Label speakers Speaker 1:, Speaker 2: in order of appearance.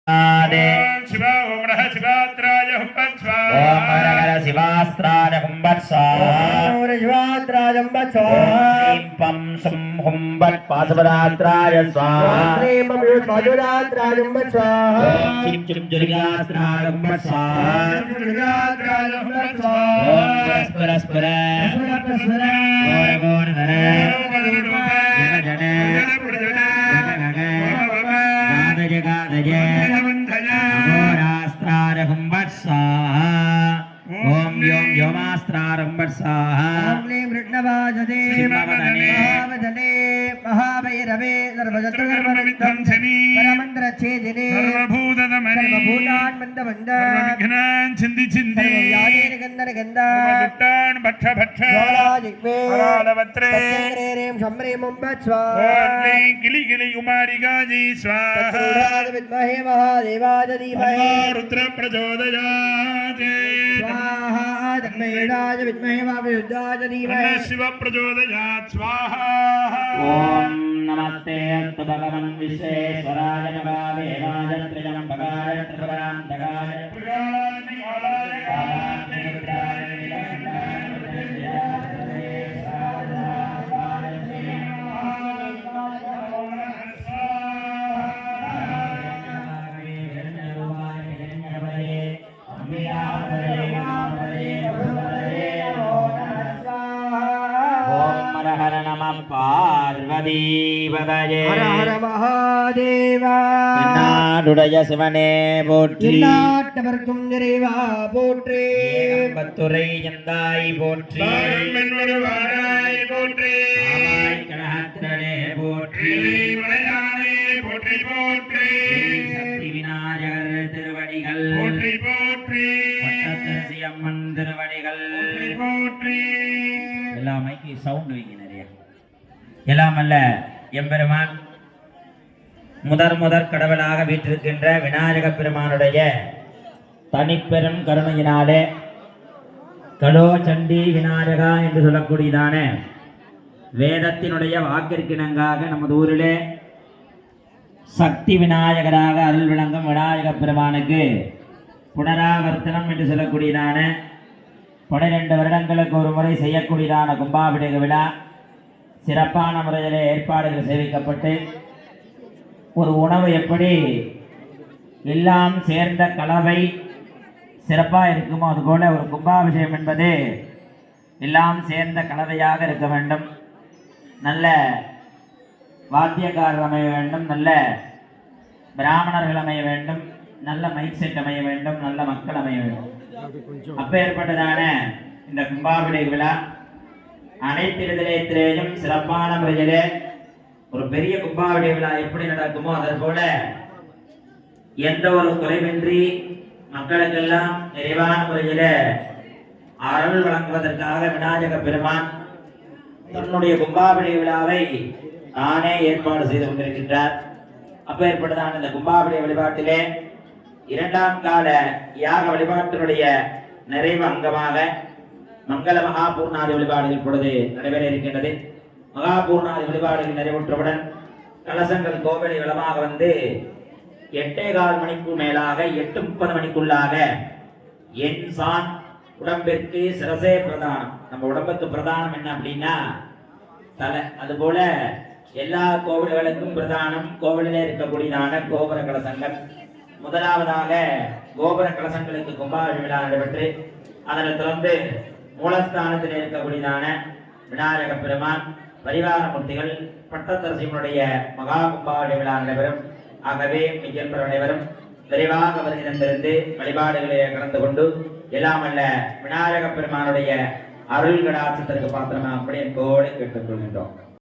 Speaker 1: शिवा ओम नमः शिवात्राय हुंबत् स्वाहा ओम नमः शिवास्त्राय हुंबत् स्वाहा ओम शिवात्राय हुंबत् स्वाहा ह्रीं पं सं हुंबत् पाशवदात्राय स्वाहा ह्रीं पं पाशवदात्राय हुंबत् स्वाहा चिं चिं जुलिगात्राय हुंबत् स्वाहा जुलिगात्राय हुंबत् स्वाहा ओम परस्पर परस्पर गोर गोर धर जन ओम योम योमास्त्रारंभत्साहा ओम क्लीं वृष्णवाजदे महावदने महाभैरवे सर्वजत्रगर्भविध्वंसिनी परमन्त्रच्छेदिने सर्वभूतदमने सर्वभूतान्मन्दमन्द सर्वविघ्नान् छिन्दि छिन्दि सर्वव्याधिनिगन्धनिगन्ध सर्वभुट्टान् भक्ष भक्ष ज्वालाजिह्वे हरालवत्रे सत्यग्रेरें शम्रें स्वाहा ओम क्लीं किलि किलि कुमारिकाजी स्वाहा तत्रुडाय विद्महे महादेवाय धीमहि रुद्र प्रचोदयात् स्वाहा तन्मयेडाय विद्महे महाविद्याय धीमहि शिव प्रचोदयात् स्वाहा ओम नमस्ते अस्तु भगवन् विश्वेश्वराय नमः त्र्यम्बकाय त्रिपुरान्तकाय हर नमः पार्वती पदये हर हर महादेवा नाडुडय शिवने पोट्री नाट्टवर्गुम நிறைவா போற்றி ஏகம்பத்துரை எந்தாய் போற்றி மன்வருவாராய் போற்றி ஆமாய் கணஹத்திரனே போற்றி மலையானே போற்றி போற்றி சக்தி விநாயகர் திருவடிகள் போற்றி போற்றி பட்டத்தரசி அம்மன் திருவடிகள் போற்றி போற்றி எல்லாம் மைக்கு சவுண்ட் வைங்க நிறைய எல்லாம் அல்ல எம்பெருமான் முதற் கடவுளாக வீற்றிருக்கின்ற விநாயக பெருமானுடைய தனிப்பெரும் கருணையினாலே கடோ சண்டி விநாயகா என்று சொல்லக்கூடியதான வேதத்தினுடைய வாக்கிற்கிணங்காக நமது ஊரிலே சக்தி விநாயகராக அருள் விளங்கும் விநாயக பெருமானுக்கு புனராவர்த்தனம் என்று சொல்லக்கூடியதான 12 வருடங்களுக்கு ஒரு முறை செய்யக்கூடியதான கும்பாபிஷேக விழா சிறப்பான முறையிலே ஏற்பாடுகள் சேவிக்கப்பட்டு ஒரு உணவு எப்படி எல்லாம் சேர்ந்த கலவை சிறப்பாக இருக்குமோ அதுபோல ஒரு கும்பாபிஷேகம் என்பது எல்லாம் சேர்ந்த கலவையாக இருக்க வேண்டும். நல்ல வாத்தியக்காரர் அமைய வேண்டும், நல்ல பிராமணர்கள் அமைய வேண்டும், நல்ல மைக் செட் அமைய வேண்டும், நல்ல மக்கள் அமைய வேண்டும். அப்பேற்பட்டதான இந்த கும்பாபிஷேக விழா அனைத்து விதத்திலேயும் சிறப்பான முறையிலே ஒரு பெரிய கும்பாபிஷேக விழா எப்படி நடக்குமோ அதே போல எந்த ஒரு குறைவின்றி மக்களுக்கெல்லாம் நிறைவான முறையில அருள் வழங்குவதற்காக விநாயக பெருமான் தன்னுடைய கும்பாபிஷேக விழாவை தானே ஏற்பாடு செய்து கொண்டிருக்கின்றார். அப்பேற்பட்டதான இந்த கும்பாபிஷேக வழிபாட்டிலே 2ஆம் கால யாக வழிபாட்டினுடைய நிறைவு அங்கமாக மங்கள மகாபூர்ணாதி வழிபாடுகள் பொழுது நடைபெற இருக்கின்றது. மகாபூர்ணாதி வழிபாடுகள் நிறைவுற்றவுடன் கலசங்கள் கோவிலை வளமாக வந்து 8:15 மணிக்கு மேலாக 8:30 மணிக்குள்ளாக என் சான் உடம்பிற்கு சிரசே பிரதானம். நம்ம உடம்புக்கு பிரதானம் என்ன அப்படின்னா தலை. அதுபோல எல்லா கோவில்களுக்கும் பிரதானம் கோவிலிலே இருக்கக்கூடியதான கோபுர கலசங்கள். முதலாவதாக கோபுர கலசங்களுக்கு கும்பாபிஷேக விழா நடைபெற்று அதனை தொடர்ந்து மூலஸ்தானத்தில் இருக்கக்கூடியதான விநாயக பெருமான் பரிவார மூர்த்திகள் பட்டத்தரசிகளுடைய மகா கும்பாபிஷேக விழா நடைபெறும். ஆகவே மெய்யன்பர் அனைவரும் விரைவாக வருகிறந்திருந்து வழிபாடுகளை கலந்து கொண்டு எல்லாம் அல்ல விநாயக பெருமானுடைய அருள் கடாட்சத்திற்கு பாத்திரமா அப்படி என்போடு கேட்டுக்கொள்கின்றோம்.